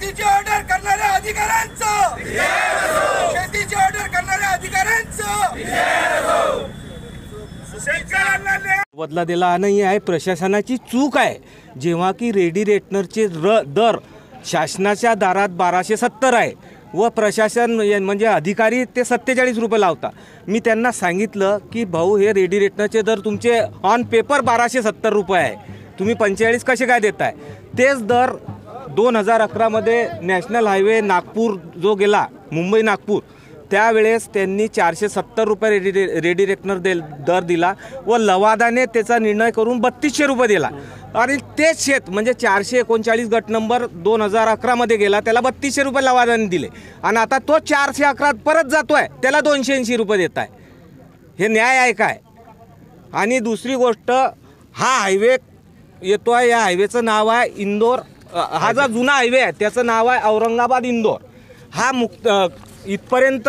शेतीची ऑर्डर करणाऱ्या अधिकाऱ्यांचं, शेतीची ऑर्डर करणाऱ्या अधिकाऱ्यांचं शेतकऱ्यांना बदला दिला नाही आहे। प्रशासनाची चूक आहे। जेव्हा की रेडी रेटनरचे दर शासनाच्या दारात 1270 आहे व प्रशासन म्हणजे अधिकारी ते 47 रुपये लावता। मी त्यांना सांगितलं की भाऊ हे रेडी रेटनरचे दर तुमचे ऑन पेपर 1270 रुपये आहे, तुम्ही 45 कसे काय देताय? तेच दर 2011 मध्ये नॅशनल हायवे नागपूर जो गेला मुंबई नागपूर त्यावेळेस त्यांनी 470 रुपये रेडी रेटनर दर दिला व लवादाने त्याचा निर्णय करून 3200 रुपये दिला। आणि तेच शेत म्हणजे 439 गट नंबर 2011 मध्ये गेला, त्याला 3200 रुपये लवादाने दिले आणि आता तो 411 परत जातोय, त्याला 280 रुपये देत आहे। हे न्याय आहे काय? आणि दुसरी गोष्ट, हा हायवे येतो आहे, या हायवेचं नाव आहे इंदोर, हा जो जुना हायवे आहे त्याचं नाव आहे औरंगाबाद इंदोर। हा इथपर्यंत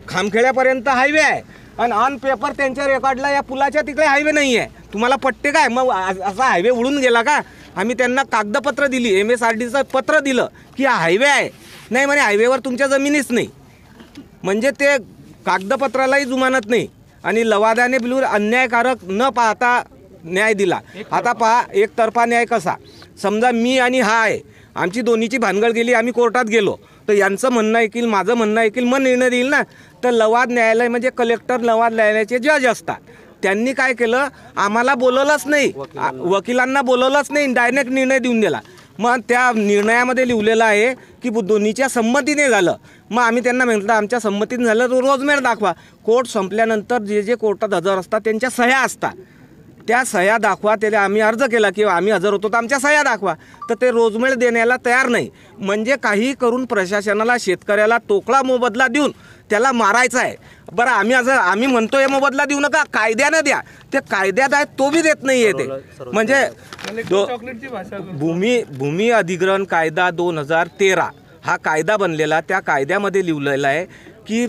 खामखेड्यापर्यंत हायवे आहे आणि ऑन पेपर त्यांच्या रेकॉर्डला या पुलाच्या तिकडे हायवे नाही आहे। तुम्हाला पट्टे काय? मग असा हायवे उडून गेला का? आम्ही त्यांना कागदपत्र दिली, MSRDचं पत्र दिलं की हा हायवे आहे, नाही म्हणे हायवेवर तुमच्या जमिनीच नाही, म्हणजे ते कागदपत्रालाही जुमानत नाही। आणि लवादाने बिलकुल अन्यायकारक न पाहता न्याय दिला। आता पहा एकतर्फा न्याय कसा, समजा मी आणि हा आहे, आमची दोन्हीची भानगड गेली, आम्ही कोर्टात गेलो तर यांचं म्हणणं ऐकील, माझं म्हणणं ऐकील, मग निर्णय देईल ना। तर लवाद न्यायालय म्हणजे कलेक्टर लवाद न्यायालयाचे जज असतात, त्यांनी काय केलं, आम्हाला बोलवलंच नाही, वकिलांना बोलवलंच नाही, डायरेक्ट निर्णय देऊन दिला। मग त्या निर्णयामध्ये लिहिलेलं आहे की दोन्हीच्या संमतीने झालं। मग आम्ही त्यांना म्हटलं आमच्या संमतीने झालं तर रोजमेर दाखवा। कोर्ट संपल्यानंतर जे कोर्टात हजर असतात त्यांच्या सह्या असतात, त्या सह्या दाखवा। त्याला आम्ही अर्ज केला की आम्ही हजर होतो तर आमच्या सह्या दाखवा, तर ते रोजमेळ देण्याला तयार नाही। म्हणजे काही करून प्रशासनाला शेतकऱ्याला तोकळा मोबदला देऊन त्याला मारायचं आहे। बरं आम्ही म्हणतोय मोबदला देऊ नका, कायद्यानं द्या, ते कायद्यात आहे तो बी देत नाही आहे ते। म्हणजे भूमी अधिग्रहण कायदा 2013 हा कायदा बनलेला, त्या कायद्यामध्ये लिहिलेलं आहे की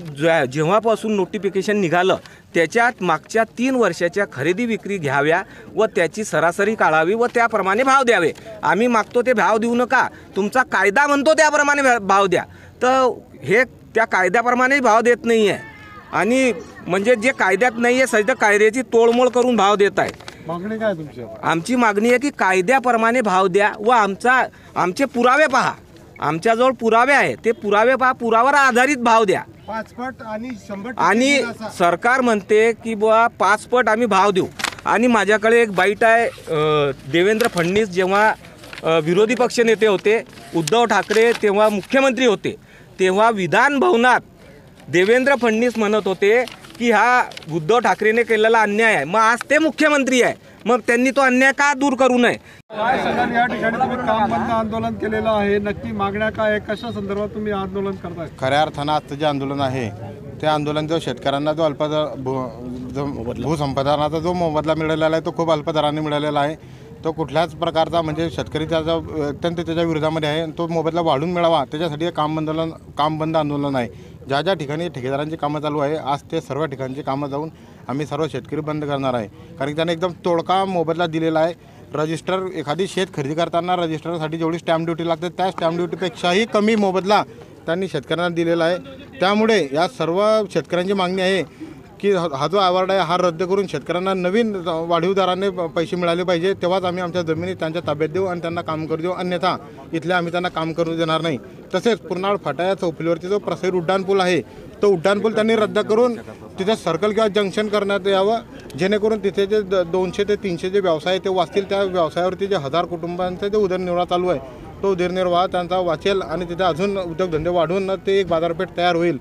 जेव्हापासून नोटिफिकेशन निघालं त्याच्यात मागच्या 3 वर्षाच्या खरेदी विक्री घ्याव्या व त्याची सरासरी काढावी व त्याप्रमाणे भाव द्यावे। आम्ही मागतो ते भाव देऊ नका, तुमचा कायदा म्हणतो त्याप्रमाणे भाव द्या, तर हे त्या कायद्याप्रमाणे भाव देत नाही आहे। आणि म्हणजे जे कायद्यात नाही आहे सध्या कायद्याची तोडमोड करून भाव देत आहे। मागणी काय तुमची? आमची मागणी आहे की कायद्याप्रमाणे भाव द्या व आमचे पुरावे पहा, आमच्याजवळ पुरावे आहे, ते पुरावे पहा, पुराव्यावर आधारित भाव द्या। 5 पट आणि 100 आणि सरकार म्हणते की बुवा 5 पट आम्ही भाव देऊ। आणि माझ्याकडे एक बाईट आहे, देवेंद्र फडणवीस जेव्हा विरोधी पक्षनेते होते, उद्धव ठाकरे तेव्हा मुख्यमंत्री होते, तेव्हा विधान भवनात देवेंद्र फडणवीस म्हणत होते की हा उद्धव ठाकरेने केलेला अन्याय आहे। मग आज ते मुख्यमंत्री आहे, मग त्यांनी तो अन्याय का दूर करू नये? काय सांगाल, या ठिकाणी तुम्ही काम बंद आंदोलन केलेलं आहे, नक्की मागण्या काय आहे, कशा संदर्भात तुम्ही आंदोलन करताय? खऱ्या अर्थानं आजचं जे आंदोलन आहे ते आंदोलन जो शेतकऱ्यांना जो भूसंपादनाचा जो मोबदला मिळालेला आहे तो खूप अल्प दराने मिळालेला आहे। तो कुठल्याच प्रकारचा म्हणजे शेतकरी त्याचा अत्यंत त्याच्या विरोधामध्ये आहे, तो मोबदला वाढून मिळावा त्याच्यासाठी काम बंद आंदोलन आहे। ज्या ठिकाणी ठेकेदारांची कामं चालू आहे आज ते सर्व ठिकाणची कामं जाऊन आम्ही सर्व शेतकरी बंद करणार आहे, कारण की त्याने एकदम तोडका मोबदला दिलेला आहे। रजिस्टर एखादी शेत खरेदी करताना रजिस्टरसाठी जेवढी स्टॅम्प ड्युटी लागते त्या स्टॅम्प ड्युटीपेक्षाही कमी मोबदला त्यांनी शेतकऱ्यांना दिलेला आहे। त्यामुळे या सर्व शेतकऱ्यांची मागणी आहे की हा जो अवॉर्ड आहे हा रद्द करून शेतकऱ्यांना नवीन वाढीव दराने पैसे मिळाले पाहिजे, तेव्हाच आम्ही आमच्या जमिनी त्यांच्या ताब्यात देऊ आणि त्यांना काम करू देऊ, अन्यथा इथले आम्ही त्यांना काम करू देणार नाही। तसेच पूर्णाळ फाटा या चौफुलीवरती जो प्रसार उड्डाणपूल आहे तो उड्डाणपूल त्यांनी रद्द करून तिथे सर्कल किंवा जंक्शन करण्यात यावं, जेणेकरून तिथे जे 200 ते 300 जे व्यवसाय ते वाचतील, त्या व्यवसायावरती जे 1000 कुटुंबांचा जे उदरनिर्वाह चालू आहे तो उदरनिर्वाह त्यांचा वाचेल आणि तिथे अजून उद्योगधंदे वाढवून ते एक बाजारपेठ तयार होईल।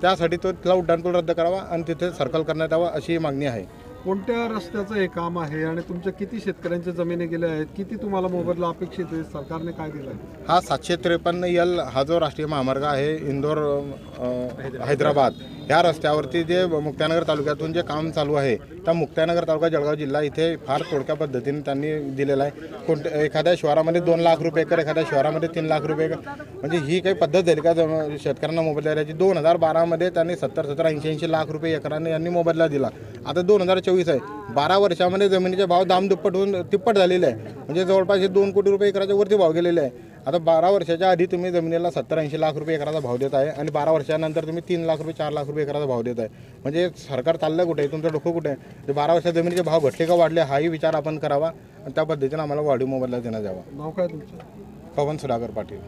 त्यासाठी तो तिथला उड्डाणपूल रद्द करावा आणि तिथे सर्कल करण्यात यावा अशी मागणी आहे। कोणत्या रस्त्याचं हे काम आहे आणि तुमच्या किती शेतकऱ्यांच्या जमिनी गेल्या आहेत, किती तुम्हाला मोबदला अपेक्षित आहे, सरकारने काय दिलं आहे? हा 753L हा जो राष्ट्रीय महामार्ग आहे इंदोर हैदराबाद ह्या रस्त्यावरती जे मुक्ताईनगर तालुक्यातून जे काम चालू आहे त्या मुक्ताईनगर तालुका जळगाव जिल्हा इथे फार तोडक्या पद्धतीने त्यांनी दिलेला आहे। एखाद्या शहरामध्ये 2 लाख रुपये एकर, एखाद्या शहरामध्ये 3 लाख रुपये एकर, म्हणजे ही काही पद्धत झाली का शेतकऱ्यांना मोबदला द्यायची? 2012 मध्ये त्यांनी 70, 80 लाख रुपये एकराने यांनी मोबदला दिला। आता 2024 आहे, 12 वर्षामध्ये जमिनीचे भाव दाम दुप्पट होऊन तिप्पट झालेले आहे, म्हणजे जवळपास 2 कोटी रुपये एकराच्या वरती भाव गेलेले आहे। आता 12 वर्षाच्या आधी तुम्ही जमिनीला 70-80 लाख रुपये एकराचा भाव देत आहे आणि 12 वर्षानंतर तुम्ही 3 लाख रुपये 4 लाख रुपये एकराचा भाव देत आहे. म्हणजे सरकार चाललं कुठे आहे, तुमचं डोकं कुठे आहे? ते 12 वर्षात जमिनीचे भाव घटले का वाढले हाही विचार आपण करावा आणि त्या पद्धतीने आम्हाला वाढीव मोबदला देण्यात यावा. नाव काय तुमचं? पवन सुधाकर पाटील.